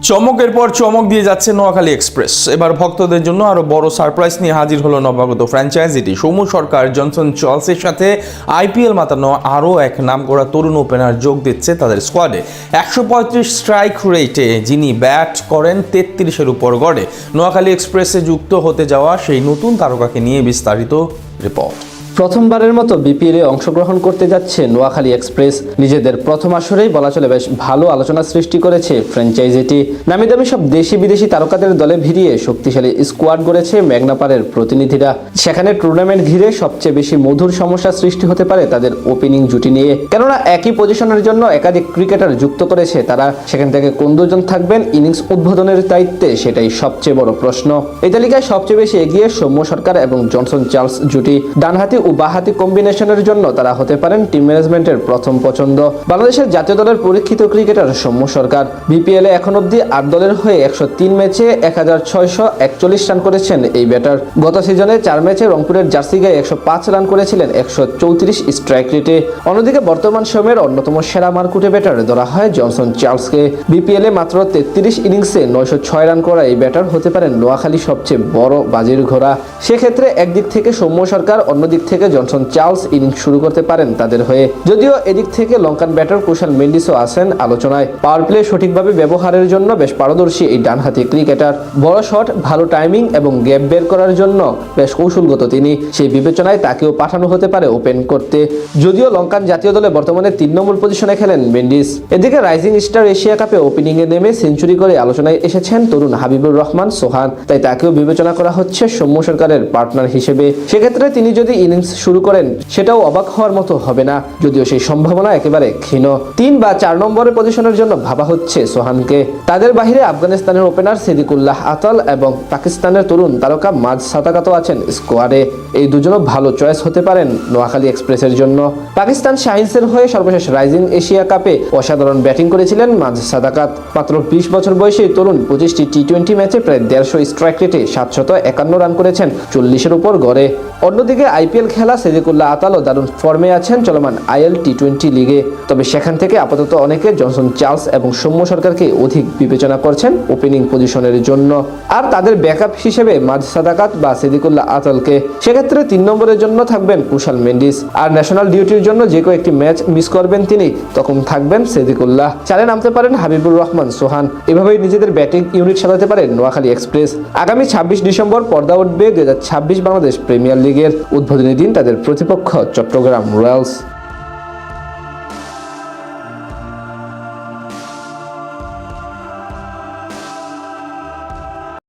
চমকের পর চমক দিয়ে যাচ্ছে নোয়াখালী এক্সপ্রেস। এবার ভক্তদের জন্য আরো বড় সারপ্রাইজ নিয়ে হাজির হলো নবাগত ফ্র্যাঞ্চাইজিটি। সৌম্য সরকার জনসন চার্লসের সাথে আইপিএল মাতানো আরও এক নামকরা তরুণ ওপেনার যোগ দিচ্ছে তাদের স্কোয়াডে। 135 স্ট্রাইক রেটে যিনি ব্যাট করেন 33-এর উপর গড়ে। নোয়াখালী এক্সপ্রেসে যুক্ত হতে যাওয়া সেই নতুন তারকাকে নিয়ে বিস্তারিত রিপোর্ট। প্রথমবারের মতো বিপিএলে অংশগ্রহণ করতে যাচ্ছে নোয়াখালী এক্সপ্রেস। নিজেদের প্রথম আসরেই বলা চলে বেশ ভালো আলোচনা সৃষ্টি করেছে ফ্র্যাঞ্চাইজিটি। নামি দামি সব দেশি বিদেশি তারকাদের দলে ভিড়িয়ে শক্তিশালী স্কোয়াড গড়েছে মেঘনাপাড়ের প্রতিনিধিরা। সেখানে টুর্নামেন্ট ঘিরে সবচেয়ে বেশি মধুর সমস্যা সৃষ্টি হতে পারে তাদের ওপেনিং জুটি নিয়ে, কেননা একই পজিশনের জন্য একাধিক ক্রিকেটার যুক্ত করেছে তারা। সেখান থেকে কোন দুজন থাকবেন ইনিংস উদ্বোধনের দায়িত্বে, সেটাই সবচেয়ে বড় প্রশ্ন। এই তালিকায় সবচেয়ে বেশি এগিয়ে সৌম্য সরকার এবং জনসন চার্লস জুটি। ডানহাতি ও বাঁহাতি কম্বিনেশনের জন্য তারা হতে পারেন টিম ম্যানেজমেন্টের প্রথম পছন্দ। বাংলাদেশের জাতীয় দলের পরীক্ষিত ক্রিকেটার সৌম্য সরকার বিপিএলে এখন অব্দি 8 দলের হয়ে 103 ম্যাচে 1641 রান করেছেন এই ব্যাটার। গত সিজনে 4 ম্যাচে রংপুরের জার্সি গায়ে 105 রান করেছিলেন 134 স্ট্রাইক রেটে। অন্যদিকে বর্তমান সময়ের অন্যতম সেরা মারকুটে ব্যাটার ধরা হয় জনসন চার্লসকে। বিপিএলে মাত্র 33 ইনিংসে 906 রান করা এই ব্যাটার হতে পারেন নোয়াখালী সবচেয়ে বড় বাজির ঘোড়া। সেক্ষেত্রে একদিক থেকে সৌম্য সরকার, অন্যদিক থেকে জনসন চার্লস ইনিংস শুরু করতে পারেন তাদের হয়ে। যদিও এদিক থেকে লঙ্কান ব্যাটার কুশাল মেন্ডিসও আছেন আলোচনায়। পাওয়ার প্লে সঠিকভাবে ব্যবহারের জন্য বেশ পারদর্শী এই ডানহাতি ক্রিকেটার। বড় শট, ভালো টাইমিং এবং গ্যাপ বের করার জন্য বেশ কৌশলগত তিনি। সেই বিবেচনায় তাকেও পাঠানো হতে পারে ওপেন করতে। যদিও লঙ্কান জাতীয় দলে বর্তমানে 3 নম্বর পজিশনে খেলেন মেন্ডিস। এদিকে রাইজিং স্টার এশিয়া কাপে ওপেনিংয়ে নেমে সেঞ্চুরি করে আলোচনায় এসেছেন তরুণ হাবিবুর রহমান সোহান। তাই তাকেও বিবেচনা করা হচ্ছে সৌম্য সরকারের পার্টনার হিসেবে। সেক্ষেত্রে তিনি যদি ইনিংস শুরু করেন সেটাও অবাক হওয়ার মতো হবে না, যদিও সেই সম্ভাবনা একেবারে ক্ষীণ। 3 বা 4 নম্বরের পজিশনের জন্য ভাবা হচ্ছে সোহানকে। তাদের বাহিরে আফগানিস্তানের ওপেনার সিদ্দিকুল্লাহ আতাল এবং পাকিস্তানের তরুণ তারকা মাজ সাদাকাতও আছেন স্কোয়াডে। এই দুজনও ভালো চয়েস হতে পারেন নোয়াখালী এক্সপ্রেসের জন্য। পাকিস্তান শাহিনসের হয়ে সর্বশেষ রাইজিং এশিয়া কাপে অসাধারণ ব্যাটিং করেছিলেন মাজ সাদাকাত। মাত্র 20 বছর বয়সী তরুণ 25টি টি20 ম্যাচে প্রায় 150 স্ট্রাইক রেটে 751 রান করেছেন 40-এর উপর গড়ে। অন্যদিকে আইপিএল খেলা সিদ্দিকুল্লাহ আতালও দারুণ ফর্মে আছেন চলমান আইএল টি20 লিগে। তবে সেখান থেকে আপাতত অনেকে জনসন চার্লস এবং সৌম্য সরকারকে অধিক বিবেচনা করছেন ওপেনিং পজিশনের জন্য, আর তাদের ব্যাকআপ হিসেবে মাজ সাদাকাত বা সিদ্দিকুল্লাহ আতালকে। সেক্ষেত্রে 3 নম্বরের জন্য থাকবেন কুশাল মেন্ডিস, আর ন্যাশনাল ডিউটির জন্য যে কয়েকটি ম্যাচ মিস করবেন তিনি, তখন থাকবেন সিদ্দিকুল্লাহ। চালে নামতে পারেন হাবিবুর রহমান সোহান। এভাবেই নিজেদের ব্যাটিং ইউনিট সাজাতে পারেন নোয়াখালী এক্সপ্রেস। আগামী 26 ডিসেম্বর পর্দা উঠবে 2026 বাংলাদেশ প্রিমিয়ার লিগের। উদ্বোধনী দিন তাদের প্রতিপক্ষ চট্টগ্রাম রয়্যালস।